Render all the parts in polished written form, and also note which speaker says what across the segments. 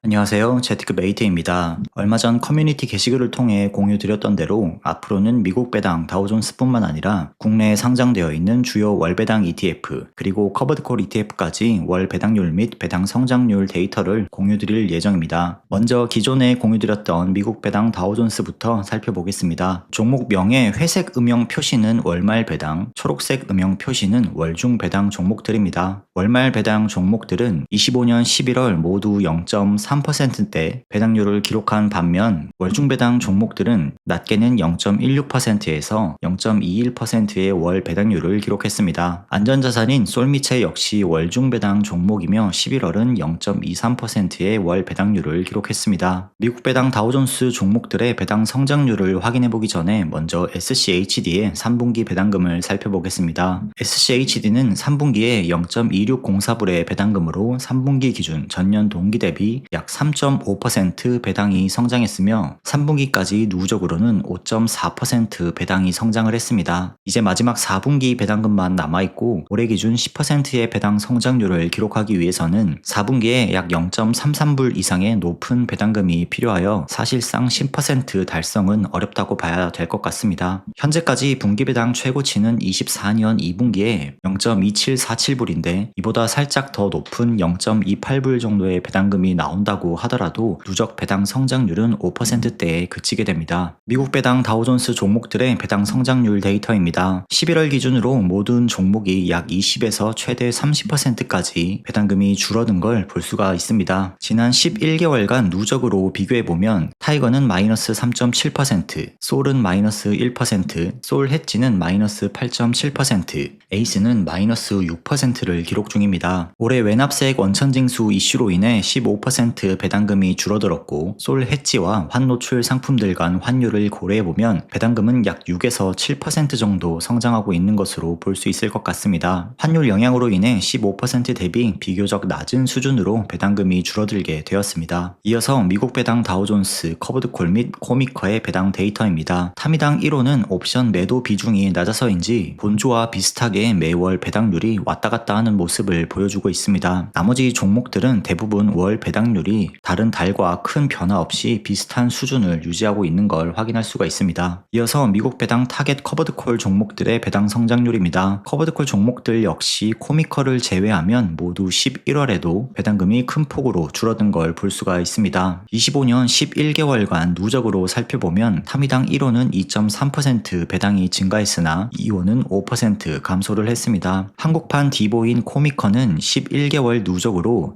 Speaker 1: 안녕하세요. 재테크 메이트입니다. 얼마 전 커뮤니티 게시글을 통해 공유드렸던 대로 앞으로는 미국 배당 다우존스뿐만 아니라 국내에 상장되어 있는 주요 월 배당 ETF 그리고 커버드콜 ETF까지 월 배당률 및 배당 성장률 데이터를 공유드릴 예정입니다. 먼저 기존에 공유드렸던 미국 배당 다우존스부터 살펴보겠습니다. 종목명의 회색 음영 표시는 월말 배당, 초록색 음영 표시는 월중 배당 종목들입니다. 월말 배당 종목들은 25년 11월 모두 0.3%대 배당률을 기록한 반면 월중 배당 종목들은 낮게는 0.16%에서 0.21%의 월 배당률을 기록했습니다. 안전자산인 솔미체 역시 월중 배당 종목이며 11월은 0.23%의 월 배당률을 기록했습니다. 미국 배당 다우존스 종목들의 배당 성장률을 확인해보기 전에 먼저 SCHD의 3분기 배당금을 살펴보겠습니다. SCHD는 3분기에 0.2604불의 배당금으로 3분기 기준 전년 동기 대비 약 3.5% 배당이 성장했으며 3분기까지 누적으로는 5.4% 배당이 성장을 했습니다. 이제 마지막 4분기 배당금만 남아있고 올해 기준 10%의 배당 성장률을 기록하기 위해서는 4분기에 약 0.33불 이상의 높은 배당금이 필요하여 사실상 10% 달성은 어렵다고 봐야 될 것 같습니다. 현재까지 분기 배당 최고치는 24년 2분기에 0.2747불인데 이보다 살짝 더 높은 0.28불 정도의 배당금이 나온다고 하더라도 누적 배당 성장률은 5%대에 그치게 됩니다. 미국 배당 다우존스 종목들의 배당 성장률 데이터입니다. 11월 기준으로 모든 종목이 약 20에서 최대 30%까지 배당금이 줄어든 걸 볼 수가 있습니다. 지난 11개월간 누적으로 비교해보면 타이거는 마이너스 3.7%, 솔은 마이너스 1%, 솔 해지는 마이너스 8.7%, 에이스는 마이너스 6%를 기록 중입니다. 올해 외납세액 원천징수 이슈로 인해 15% 배당금이 줄어들었고 솔 해지와 환노출 상품들 간 환율을 고려해보면 배당금은 약 6에서 7% 정도 성장하고 있는 것으로 볼 수 있을 것 같습니다. 환율 영향으로 인해 15% 대비 비교적 낮은 수준으로 배당금이 줄어들게 되었습니다. 이어서 미국 배당 다우존스, 커버드콜 및 코미커의 배당 데이터입니다. 타미당 1호는 옵션 매도 비중이 낮아서인지 본조와 비슷하게 매월 배당률이 왔다 갔다 하는 모습을 보여주고 있습니다. 나머지 종목들은 대부분 월 배당률이 다른 달과 큰 변화 없이 비슷한 수준을 유지하고 있는 걸 확인할 수가 있습니다. 이어서 미국 배당 타겟 커버드콜 종목들의 배당 성장률입니다. 커버드콜 종목들 역시 코미커를 제외하면 모두 11월에도 배당금이 큰 폭으로 줄어든 걸 볼 수가 있습니다. 25년 11개월간 누적으로 살펴보면 타미당 1호는 2.3% 배당이 증가했으나 2호는 5% 감소를 했습니다. 한국판 디보인 코미커는 11개월 누적으로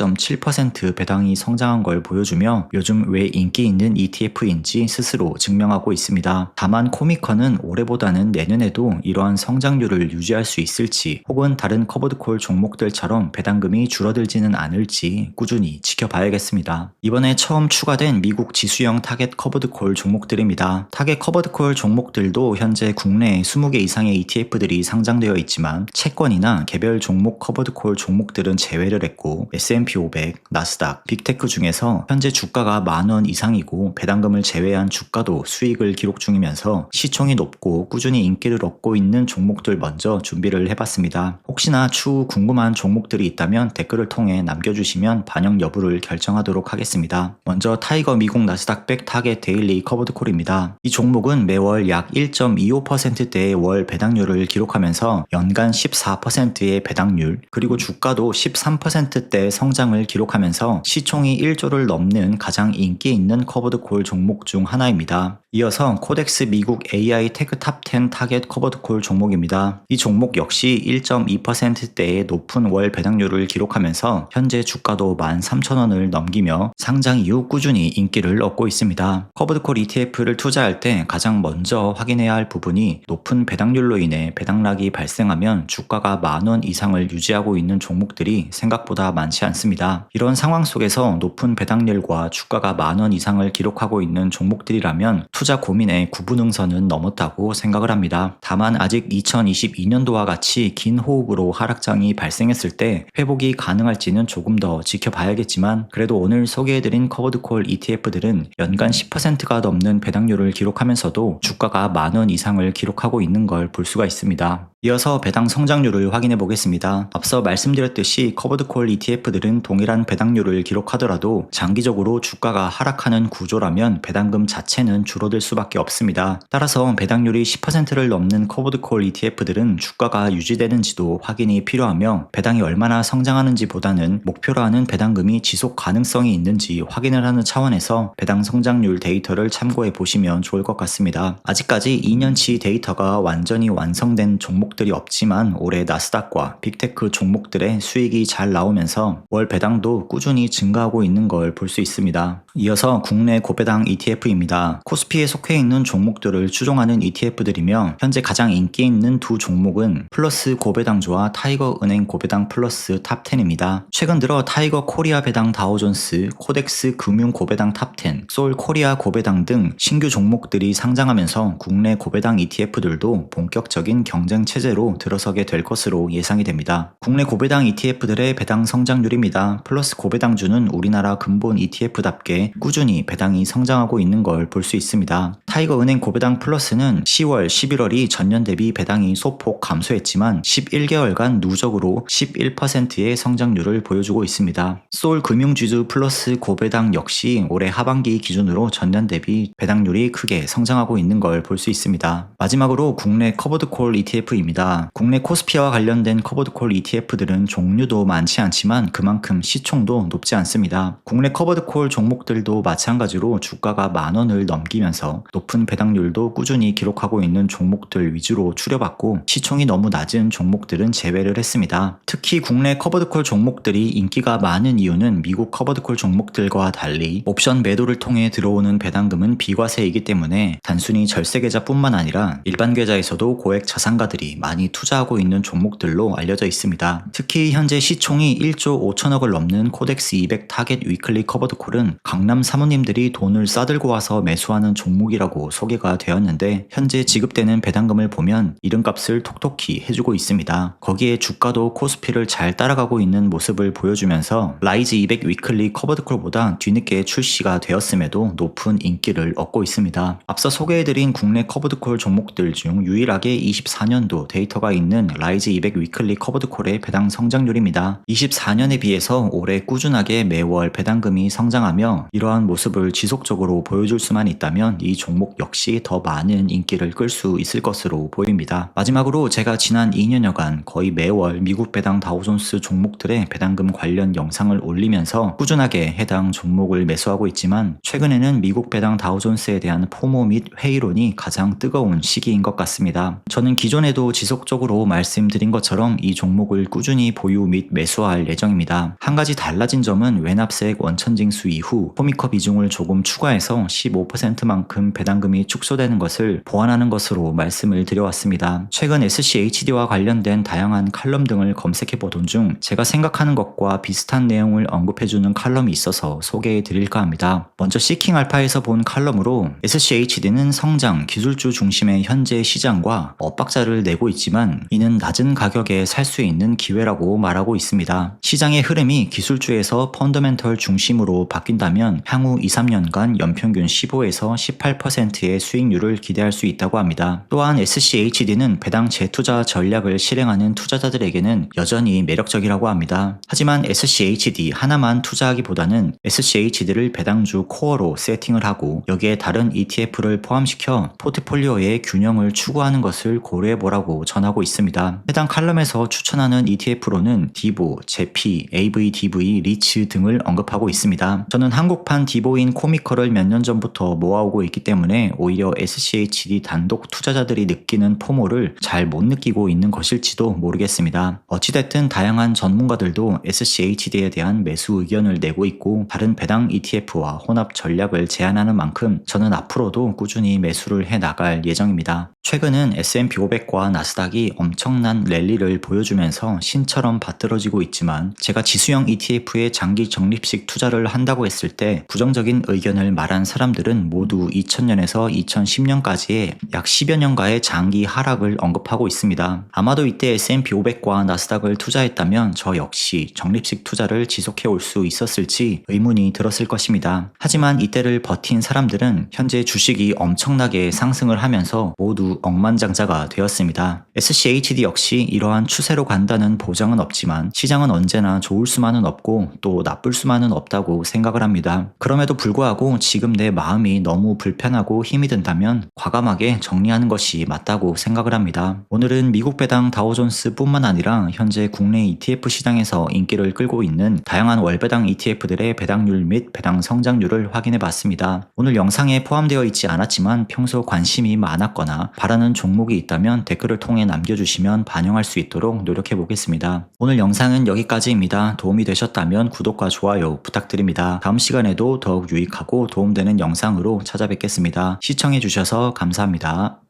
Speaker 1: 23.7% 배당이 성장한 걸 보여주며 요즘 왜 인기 있는 ETF인지 스스로 증명하고 있습니다. 다만 코미커는 올해보다는 내년에도 이러한 성장률을 유지할 수 있을지 혹은 다른 커버드콜 종목들처럼 배당금이 줄어들지는 않을지 꾸준히 지켜봐야겠습니다. 이번에 처음 추가된 미국 지수형 타겟 커버드콜 종목들입니다. 타겟 커버드콜 종목들도 현재 국내에 20개 이상의 ETF들이 상장되어 있지만 채권이나 개별 종목 커버드콜 종목들은 제외를 했고 S&P 500, 나스닥, 빅테크 중에서 현재 주가가 10,000원 이상이고 배당금을 제외한 주가도 수익을 기록 중이면서 시총이 높고 꾸준히 인기를 얻고 있는 종목들 먼저 준비를 해봤습니다. 혹시나 추후 궁금한 종목들이 있다면 댓글을 통해 남겨주시면 반영 여부를 결정하도록 하겠습니다. 먼저 타이거 미국 나스닥 백 타겟 데일리 커버드콜입니다. 이 종목은 매월 약 1.25%대의 월 배당률을 기록하면서 연간 14%의 배당률 그리고 주가도 13%대 성장을 기록하면서 시총이 1조를 넘는 가장 인기 있는 커버드콜 종목 중 하나입니다. 이어서 코덱스 미국 AI 테크 탑 10 타겟 커버드콜 종목입니다. 이 종목 역시 1.2%대의 높은 월 배당률을 기록하면서 현재 주가도 13,000원을 넘기며 상장 이후 꾸준히 인기를 얻고 있습니다. 커버드콜 ETF를 투자할 때 가장 먼저 확인해야 할 부분이 높은 배당률로 인해 배당락이 발생하면 주가가 10,000원 이상을 유지하고 있는 종목들이 생각보다 많지 않습니다. 이런 상황 속에서 높은 배당률과 주가가 10,000원 이상을 기록하고 있는 종목들이라면 투자 고민의 구분응선은 넘었다고 생각을 합니다. 다만 아직 2022년도와 같이 긴 호흡으로 하락장이 발생했을 때 회복이 가능할지는 조금 더 지켜봐야겠지만 그래도 오늘 소개해드린 커버드콜 ETF들은 연간 10%가 넘는 배당률을 기록하면서도 주가가 10,000원 이상을 기록하고 있는 걸 볼 수가 있습니다. 이어서 배당 성장률을 확인해 보겠습니다. 앞서 말씀드렸듯이 커버드콜 ETF들은 동일한 배당률을 기록하더라도 장기적으로 주가가 하락하는 구조라면 배당금 자체는 줄어들 수밖에 없습니다. 따라서 배당률이 10%를 넘는 커버드콜 ETF들은 주가가 유지되는지도 확인이 필요하며 배당이 얼마나 성장하는지 보다는 목표로 하는 배당금이 지속 가능성이 있는지 확인을 하는 차원에서 배당 성장률 데이터를 참고해 보시면 좋을 것 같습니다. 아직까지 2년치 데이터가 완전히 완성된 종목들이 없지만 올해 나스닥과 빅테크 종목들의 수익이 잘 나오면서 월 배당도 꾸준히 증가하고 있는 걸 볼 수 있습니다. 이어서 국내 고배당 ETF입니다. 코스피에 속해 있는 종목들을 추종하는 ETF들이며 현재 가장 인기 있는 두 종목은 플러스 고배당주와 타이거 은행 고배당 플러스 탑10입니다. 최근 들어 타이거 코리아 배당 다우존스, 코덱스 금융 고배당 탑10, 솔 코리아 고배당 등 신규 종목들이 상장하면서 국내 고배당 ETF들도 본격적인 경쟁 체제로 들어서게 될 것으로 예상이 됩니다. 국내 고배당 ETF들의 배당 성장률입니다. 플러스 고배당주는 우리나라 근본 ETF답게 꾸준히 배당이 성장하고 있는 걸 볼 수 있습니다. 타이거 은행 고배당 플러스는 10월, 11월이 전년 대비 배당이 소폭 감소했지만 11개월간 누적으로 11%의 성장률을 보여주고 있습니다. 솔 금융지주 플러스 고배당 역시 올해 하반기 기준으로 전년 대비 배당률이 크게 성장하고 있는 걸 볼 수 있습니다. 마지막으로 국내 커버드콜 ETF입니다. 국내 코스피와 관련된 커버드콜 ETF들은 종류도 많지 않지만 그만큼 시총도 높지 않습니다. 국내 커버드콜 종목들도 마찬가지로 주가가 10,000원을 넘기면서 높은 배당률도 꾸준히 기록하고 있는 종목들 위주로 추려봤고 시총이 너무 낮은 종목들은 제외를 했습니다. 특히 국내 커버드콜 종목들이 인기가 많은 이유는 미국 커버드콜 종목들과 달리 옵션 매도를 통해 들어오는 배당금은 비과세이기 때문에 단순히 절세 계좌뿐만 아니라 일반 계좌에서도 고액 자산가들이 많이 투자하고 있는 종목들로 알려져 있습니다. 특히 현재 시총이 1조 5천억을 넘는 코덱스 200 타겟 위클리 커버드콜은 강남 사모님들이 돈을 싸들고 와서 매수하는 종목이라고 소개가 되었는데 현재 지급되는 배당금을 보면 이름값을 톡톡히 해주고 있습니다. 거기에 주가도 코스피를 잘 따라가고 있는 모습을 보여주면서 라이즈 200 위클리 커버드콜보다 뒤늦게 출시가 되었음에도 높은 인기를 얻고 있습니다. 앞서 소개해드린 국내 커버드콜 종목들 중 유일하게 24년도 데이터가 있는 라이즈 200 위클리 커버드콜의 배당 성장률입니다. 24년에 비해서 올해 꾸준하게 매월 배당금이 성장하며 이러한 모습을 지속적으로 보여줄 수만 있다면 이 종목 역시 더 많은 인기를 끌 수 있을 것으로 보입니다. 마지막으로 제가 지난 2년여간 거의 매월 미국 배당 다우존스 종목들의 배당금 관련 영상을 올리면서 꾸준하게 해당 종목을 매수하고 있지만 최근에는 미국 배당 다우존스에 대한 포모 및 회의론이 가장 뜨거운 시기인 것 같습니다. 저는 기존에도 지속적으로 말씀드린 것처럼 이 종목을 꾸준히 보유 및 매수할 예정입니다. 한 가지 달라진 점은 외납세액 원천징수 이후 코미커 비중을 조금 추가해서 15%만큼 배당금이 축소되는 것을 보완하는 것으로 말씀을 드려왔습니다. 최근 SCHD와 관련된 다양한 칼럼 등을 검색해 보던 중 제가 생각하는 것과 비슷한 내용을 언급해주는 칼럼이 있어서 소개해 드릴까 합니다. 먼저 시킹알파에서 본 칼럼으로 SCHD는 성장, 기술주 중심의 현재 시장과 엇박자를 내고 있지만 이는 낮은 가격에 살 수 있는 기회라고 말하고 있습니다. 시장의 흐름이 기술주에서 펀더멘털 중심으로 바뀐다면 향후 2, 3년간 연평균 15에서 18%의 수익률을 기대할 수 있다고 합니다. 또한 SCHD는 배당 재투자 전략을 실행하는 투자자들에게는 여전히 매력적이라고 합니다. 하지만 SCHD 하나만 투자하기보다는 SCHD를 배당주 코어로 세팅을 하고 여기에 다른 ETF를 포함시켜 포트폴리오의 균형을 추구하는 것을 고려해보라고 전하고 있습니다. 해당 칼럼에서 추천하는 ETF로는 디보, 제피, AVDV, 리츠 등을 언급하고 있습니다. 저는 한국판 디보인 코미커를 몇 년 전부터 모아오고 있기 때문에 오히려 SCHD 단독 투자자들이 느끼는 포모를 잘 못 느끼고 있는 것일지도 모르겠습니다. 어찌됐든 다양한 전문가들도 SCHD에 대한 매수 의견을 내고 있고 다른 배당 ETF와 혼합 전략을 제안하는 만큼 저는 앞으로도 꾸준히 매수를 해 나갈 예정입니다. 최근은 S&P 500과 나스닥이 엄청난 랠리를 보여주면서 신처럼 받들어지고 있지만 제가 지수형 ETF에 장기 적립식 투자를 한다고 했을 때 부정적인 의견을 말한 사람들은 모두 2000년에 2009년에서 2010년까지의 약 10여 년가의 장기 하락을 언급하고 있습니다. 아마도 이때 S&P 500과 나스닥을 투자했다면 저 역시 적립식 투자를 지속해 올 수 있었을지 의문이 들었을 것입니다. 하지만 이때를 버틴 사람들은 현재 주식이 엄청나게 상승을 하면서 모두 억만장자가 되었습니다. SCHD 역시 이러한 추세로 간다는 보장은 없지만 시장은 언제나 좋을 수만은 없고 또 나쁠 수만은 없다고 생각을 합니다. 그럼에도 불구하고 지금 내 마음이 너무 불편하고 힘이 든다면 과감하게 정리하는 것이 맞다고 생각을 합니다. 오늘은 미국 배당 다우존스 뿐만 아니라 현재 국내 ETF 시장에서 인기를 끌고 있는 다양한 월배당 ETF들의 배당률 및 배당 성장률을 확인해 봤습니다. 오늘 영상에 포함되어 있지 않았지만 평소 관심이 많았거나 바라는 종목이 있다면 댓글을 통해 남겨주시면 반영할 수 있도록 노력해 보겠습니다. 오늘 영상은 여기까지입니다. 도움이 되셨다면 구독과 좋아요 부탁드립니다. 다음 시간에도 더욱 유익하고 도움되는 영상으로 찾아뵙겠습니다. 시청해 주셔서 감사합니다.